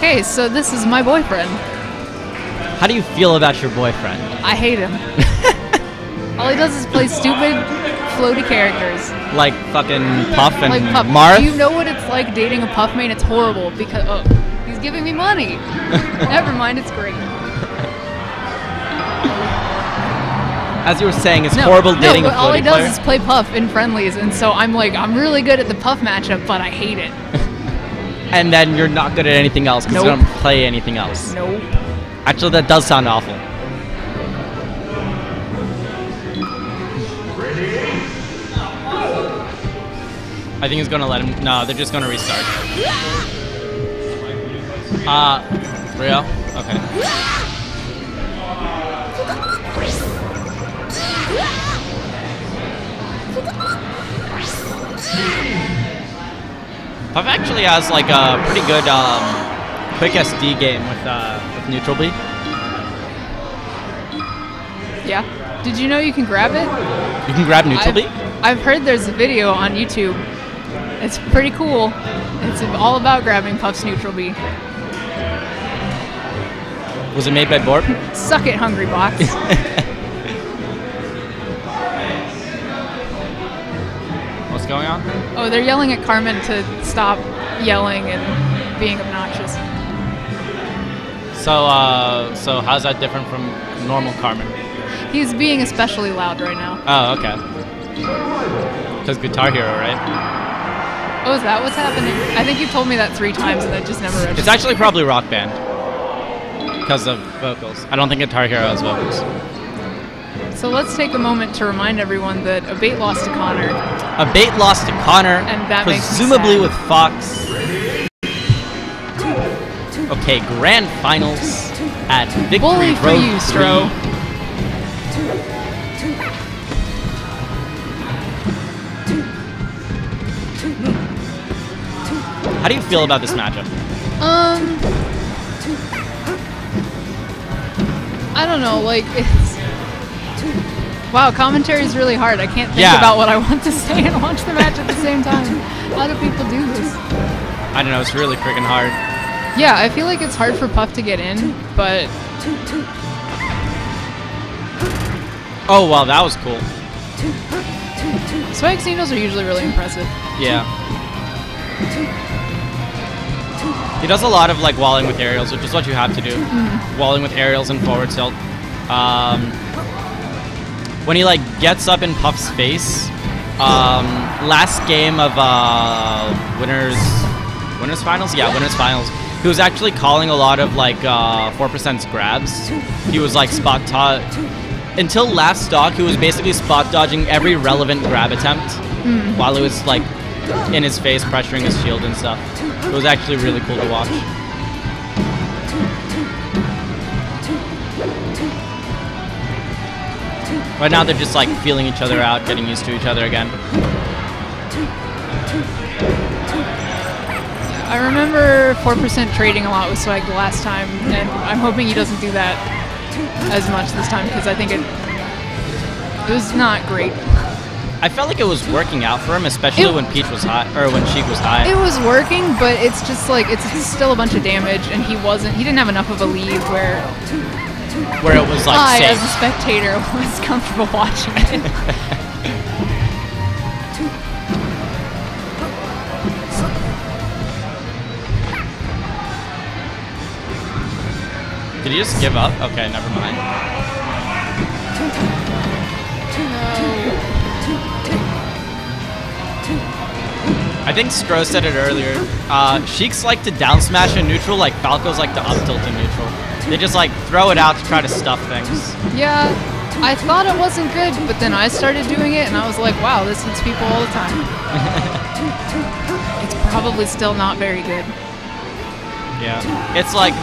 Okay, so this is my boyfriend. How do you feel about your boyfriend? I hate him. All he does is play stupid, floaty characters. Like fucking Puff and Like Puff. Marth? Do you know what it's like dating a Puff main? It's horrible because he's giving me money. Never mind, it's great. As you were saying, it's horrible dating a floaty all he player. does is play Puff in friendlies, and so I'm really good at the Puff matchup, but I hate it. And then you're not good at anything else because you don't play anything else. Nope. Actually, that does sound awful. I think he's gonna let him. No, they're just gonna restart. Rio? Okay. Puff actually has like a pretty good quick SD game with neutral B. Yeah. Did you know you can grab it? You can grab neutral B? I've heard there's a video on YouTube. It's pretty cool. It's all about grabbing Puff's neutral B. Was it made by Borp? Suck it, Hungry Box. What's going on? Oh, they're yelling at Carmen to stop yelling and being obnoxious. So how's that different from normal Carmen? He's being especially loud right now. Oh, okay. Because Guitar Hero, right? Oh, is that what's happening? I think you told me that 3 times and that just never registered. It's actually probably Rock Band. Because of vocals. I don't think Guitar Hero has vocals. So let's take a moment to remind everyone that Abate lost to Connor. Abate lost to Connor, and that presumably with Fox. Okay, grand finals at Victory Bully for Road you, Stro. 3. How do you feel about this matchup? I don't know, like, it's... Wow, commentary is really hard. I can't think about what I want to say and watch the match at the same time. How do people do this? I don't know, it's really freaking hard. Yeah, I feel like it's hard for Puff to get in, but... Oh, wow, that was cool. Swag Xenos are usually really impressive. Yeah. He does a lot of like walling with aerials, which is what you have to do. Walling with aerials and forward tilt. When he like gets up in Puff's face, last game of winners finals? Yeah, winners finals. He was actually calling a lot of like 4% grabs. He was like spot until last stock, he was basically spot dodging every relevant grab attempt while it was like in his face, pressuring his shield and stuff. It was actually really cool to watch. Right now they're just like feeling each other out, getting used to each other again. I remember 4% trading a lot with Swag the last time, and I'm hoping he doesn't do that as much this time because I think it was not great. I felt like it was working out for him, especially when Peach was high, or when Sheik was high. It was working, but it's just like it's still a bunch of damage, and he didn't have enough of a lead where it was like I, safe. as a spectator, was comfortable watching it. Did he just give up? Okay, never mind. I think Stro said it earlier. Sheiks like to down smash in neutral, like Falcos like to up tilt in neutral. They just like throw it out to try to stuff things. Yeah, I thought it wasn't good, but then I started doing it and I was like, wow, this hits people all the time. It's probably still not very good. Yeah, it's like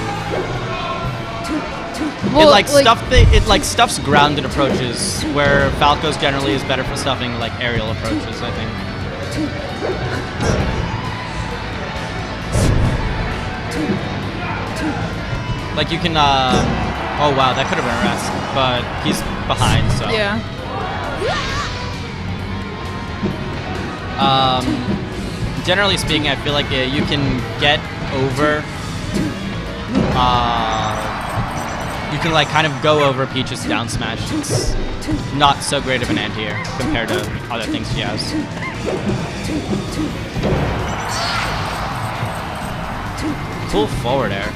well, it like stuffs grounded approaches, where Falco's generally is better for stuffing like aerial approaches, I think. Like you can, oh wow, that could have been a rest, but he's behind, so. Yeah. Generally speaking, I feel like you can get over you can like kind of go over Peach's down smash. It's not so great of an anti-air compared to other things she has. Full forward air.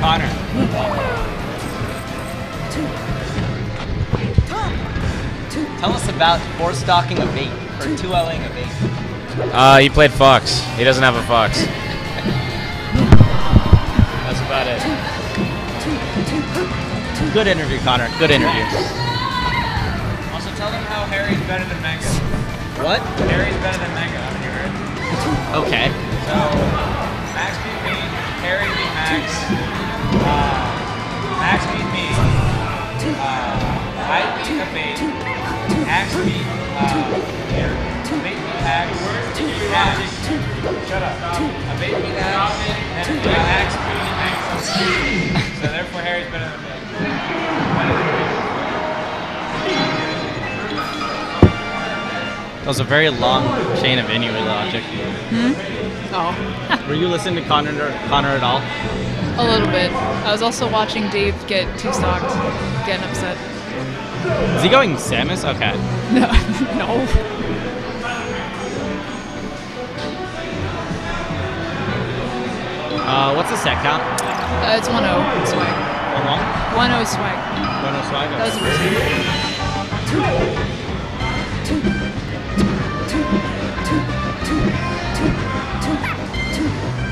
Connor. Tell us about 4-stocking a bait, or 2-0ing a bait. He played Fox. He doesn't have a Fox. That's about it. Good interview, Connor. Good interview. Also, tell them how Harry's better than Mango. What? Harry's better than Mango. Haven't you heard? Okay. So, Max beat me, Harry beat Max, Max beat me, I beat a bait, Axe beat bait beat Axe, shut up, a bait beat Axe, and Axe beat Axe. So therefore Harry's better than me. That was a very long chain of Inuit logic. Oh. Were you listening to Connor at all? A little bit. I was also watching Dave get 2-stocked, getting upset. Is he going Samus? Okay. No. No. What's the set count? It's 1-0 swag. 1-0 swag. 1-0 swag? That was the first one.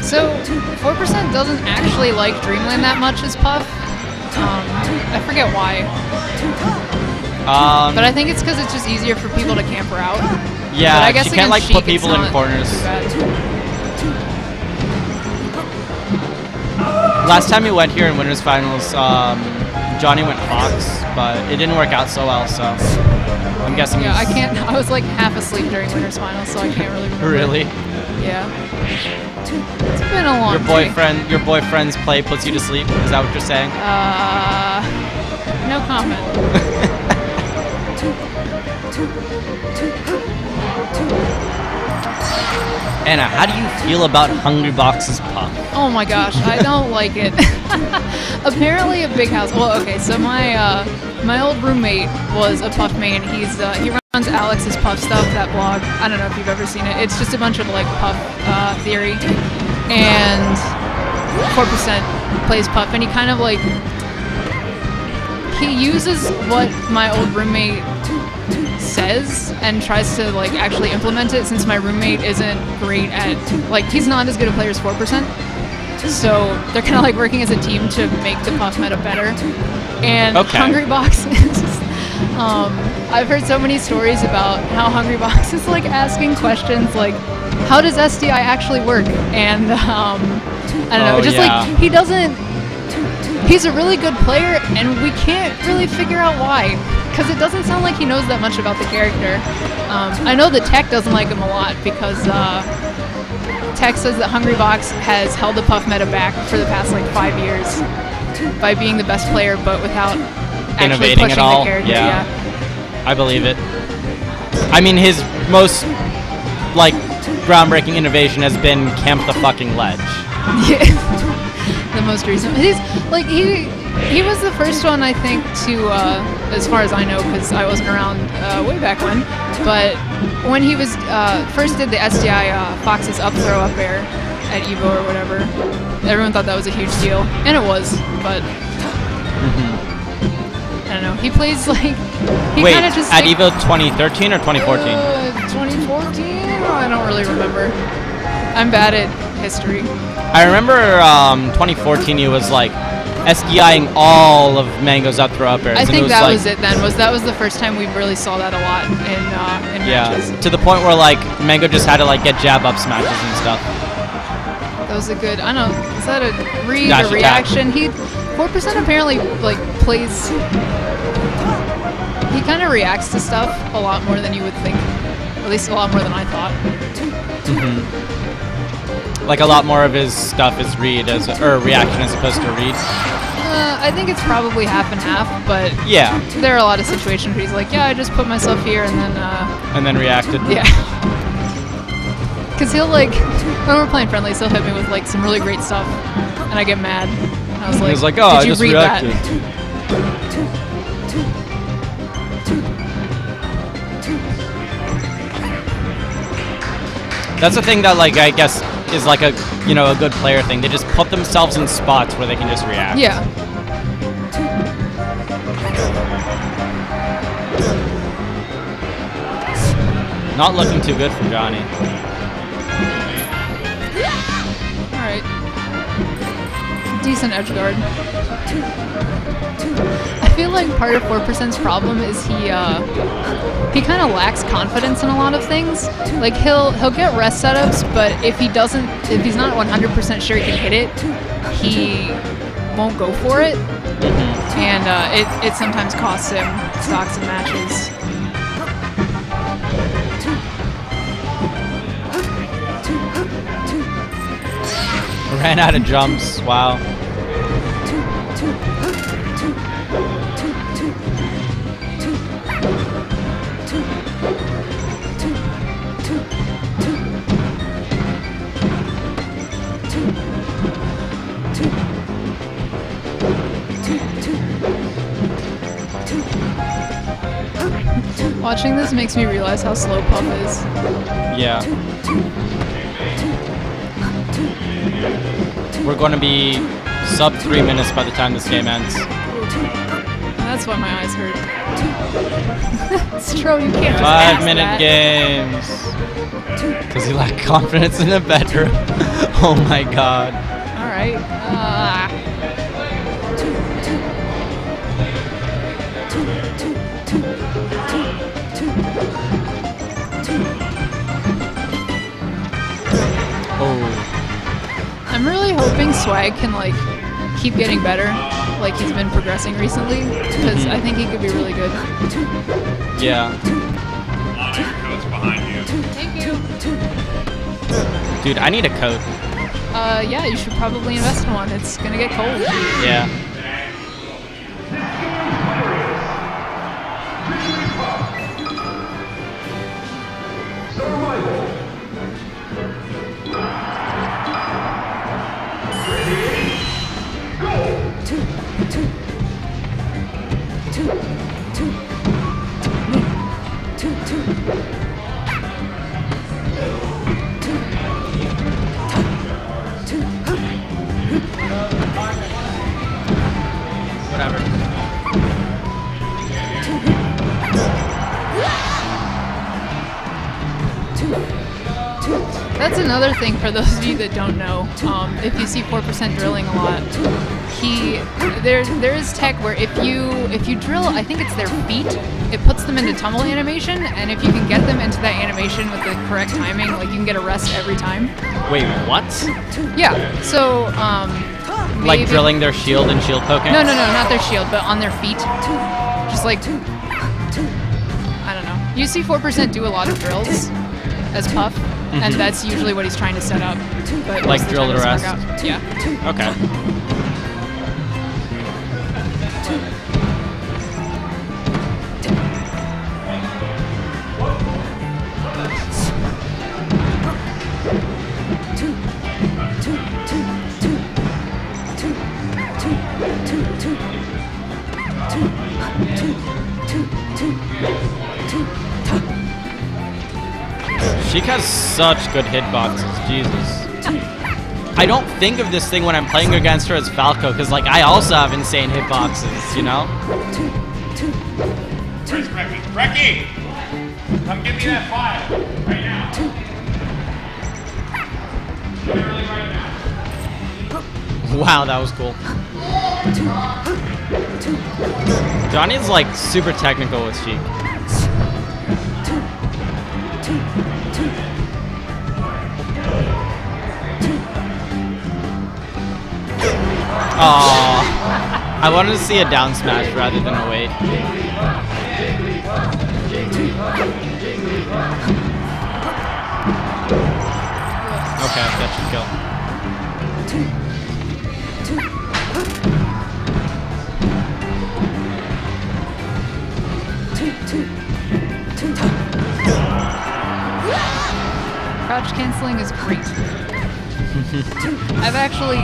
So, 4% doesn't actually like Dreamland that much as Puff. I forget why. But I think it's because it's just easier for people to camp her out. Yeah, but I guess she can't like Sheik, put people in corners. Last time we went here in Winners Finals, Johnny went Fox, but it didn't work out so well, so I'm guessing. Yeah, I can't. I was like half asleep during Winners Finals, so I can't really remember. Really? Yeah. It's been a long Your boyfriend's play puts you to sleep? Is that what you're saying? No comment. Anna, how do you feel about Hungry Box's Puff? Oh my gosh, I don't like it. Apparently a big house. Well, okay, so my old roommate was a Puff main. He runs Alex's Puff Stuff, that blog. I don't know if you've ever seen it. It's just a bunch of like Puff theory. And 4% plays Puff, and he kind of like, he uses what my old roommate says and tries to like actually implement it, since my roommate isn't great at, like, he's not as good a player as 4%. So they're kind of like working as a team to make the Puff meta better. And Hungry Box is, I've heard so many stories about how Hungry Box is like asking questions like, how does SDI actually work? And I don't know, just like, he doesn't, he's a really good player and we can't really figure out why, because it doesn't sound like he knows that much about the character. I know the tech doesn't like him a lot because tech says that Hungry Box has held the Puff meta back for the past like 5 years by being the best player but without actually innovating pushing at all. the character. Yeah. I believe it. I mean, his most like groundbreaking innovation has been Camp the fucking Ledge. Yeah. The most recent. He's like, he was the first one, I think, to as far as I know, because I wasn't around way back when, but when he was first did the SDI Fox's up throw up air at Evo or whatever, everyone thought that was a huge deal, and it was, but I don't know, he plays like, he Wait, kind of just at Evo 2013 or 2014? 2014? I don't really remember. I'm bad at history. I remember 2014 he was like SDIing all of Mango's up throw up airs. I think was that like, was it then. That was the first time we really saw that a lot in matches. To the point where like Mango just had to like get jab up smashes and stuff. That was a good, I don't know, is that a read Dash or reaction? 4% apparently like plays, he kind of reacts to stuff a lot more than you would think. At least a lot more than I thought. Like a lot more of his stuff is read or reaction as opposed to read. I think it's probably half and half, but yeah, there are a lot of situations where he's like, yeah, I just put myself here and then reacted. Yeah. Because he'll like, when we're playing friendlies, he'll hit me with like some really great stuff, and I get mad. And I was like, He's like, oh, did I you just read reacted. that? That's the thing that, like, I guess is like a, you know, a good player thing. They just put themselves in spots where they can just react. Yeah. Not looking too good from Johnny. Alright. Decent edge guard. I feel like part of 4%'s problem is he kind of lacks confidence in a lot of things. Like he'll get rest setups, but if he's not 100% sure he can hit it, he won't go for it, and it sometimes costs him stocks and matches. Ran out of jumps. Wow. Watching this makes me realize how slow Puff is. Yeah. We're going to be sub 3 minutes by the time this game ends. That's why my eyes hurt. It's true, you can't just 5-minute games. Because he lacked confidence in the bedroom. Oh my god. Alright. I'm really hoping Swag can like keep getting better, like he's been progressing recently, because I think he could be really good. Yeah. Thank you. Dude, I need a coat. Yeah, you should probably invest in one. It's gonna get cold. Yeah. Whatever. That's another thing for those of you that don't know. If you see 4% drilling a lot, there is tech where if you drill, I think it's their feet, it puts them into tumble animation, and if you can get them into that animation with the correct timing, like you can get a rest every time. Wait, what? Yeah. So Like maybe- drilling their shield and shield poking? No, not their shield, but on their feet. Just like, I don't know. You see 4% do a lot of drills as Puff, and that's usually what he's trying to set up. But Like most of the drill time to it doesn't rest? work out. Yeah. Okay. Sheik has such good hitboxes, Jesus. I don't think of this thing when I'm playing against her as Falco, because like I also have insane hitboxes, you know? Where's Reki? Reki! Come give me that file right now. Literally right now. Wow, that was cool. Johnny's like super technical with Sheik. Aww. I wanted to see a down smash rather than a wait. Okay, that should kill. crouch canceling is great. I've actually...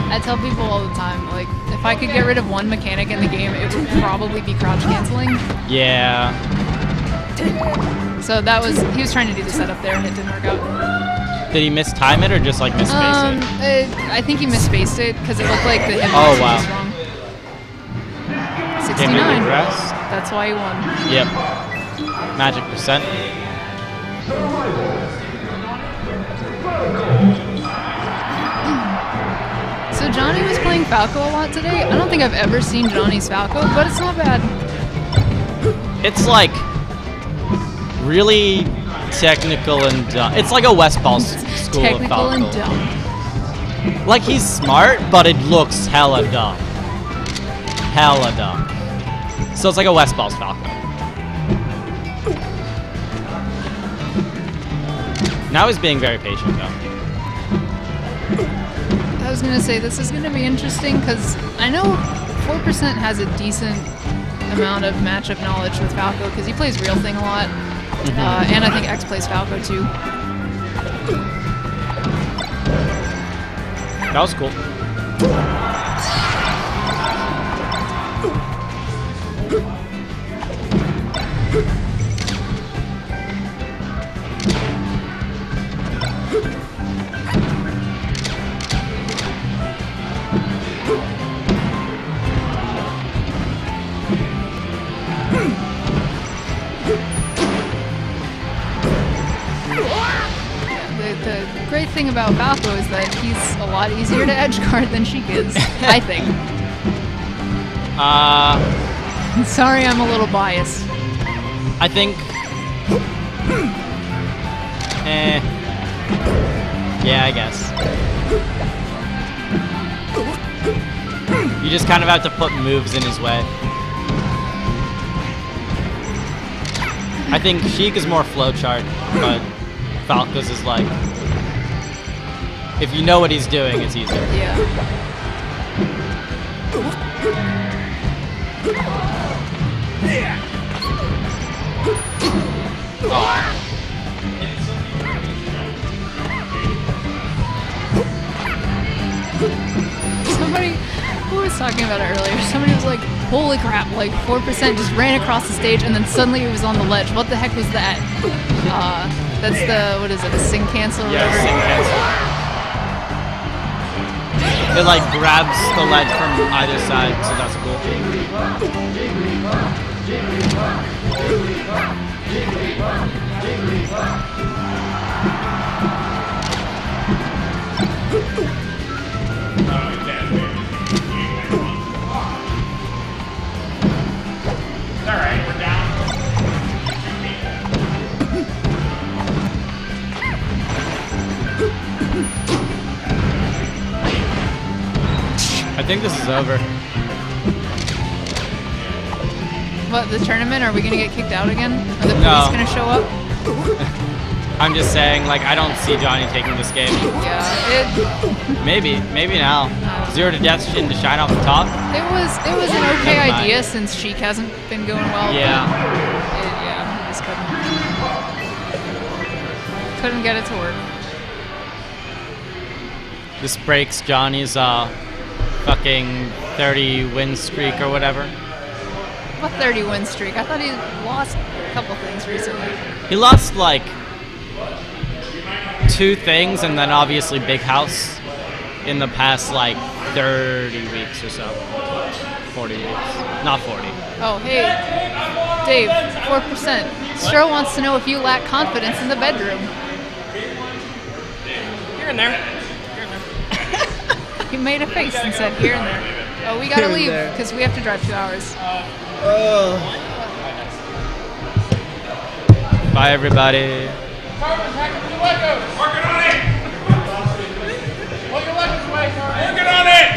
I tell people all the time, like, if I could get rid of one mechanic in the game, it would probably be crouch canceling. Yeah. So that was... He was trying to do the setup there, and it didn't work out. Did he mistime it or just like misspace it? I think he misspaced it because it looked like the hitbox Oh, wow. was wrong. Game 69. regress. That's why he won. Yep. Magic percent. So Johnny was playing Falco a lot today. I don't think I've ever seen Johnny's Falco, but it's not bad. It's like really technical and dumb. It's like a Westball school of Technical Falco. and dumb. Like he's smart, but it looks hella dumb. Hella dumb. So it's like a Westball's Falco. Now he's being very patient though. I was gonna say this is gonna be interesting because I know 4% has a decent amount of matchup knowledge with Falco because he plays Real Thing a lot, and I think X plays Falco too. That was cool. The great thing about Falco is that he's a lot easier to edge guard than Sheik is, I think. Sorry, I'm a little biased. I think. Yeah, I guess. You just kind of have to put moves in his way. I think Sheik is more flowchart, but Falco's is like, if you know what he's doing, it's easier. Yeah. Somebody, who was talking about it earlier, somebody was like, holy crap, like 4% just ran across the stage and then suddenly it was on the ledge. What the heck was that? That's the, what is it, a sing cancel or Yeah, whatever? sing cancel. It like grabs the ledge from either side, so that's cool. Alright, we're down. I think this is over. What, the tournament? Are we gonna get kicked out again? Are the police No. gonna show up? I'm just saying, like, I don't see Johnny taking this game. Yeah, Maybe now. 0 to death into shine off the top. it was an okay Never mind. idea since Sheik hasn't been going well. Yeah. But he just couldn't get it to work. This breaks Johnny's fucking 30 win streak or whatever. What 30 win streak? I thought he lost a couple things recently. He lost like 2 things and then obviously Big House in the past like 30 weeks or so. 40 weeks. Not 40. Oh, hey, Dave, 4%. Stro wants to know if you lack confidence in the bedroom. Here and there. He made a face and said here and there. Oh, we gotta leave because we have to drive 2 hours. Bye everybody. Working on it! Working on it!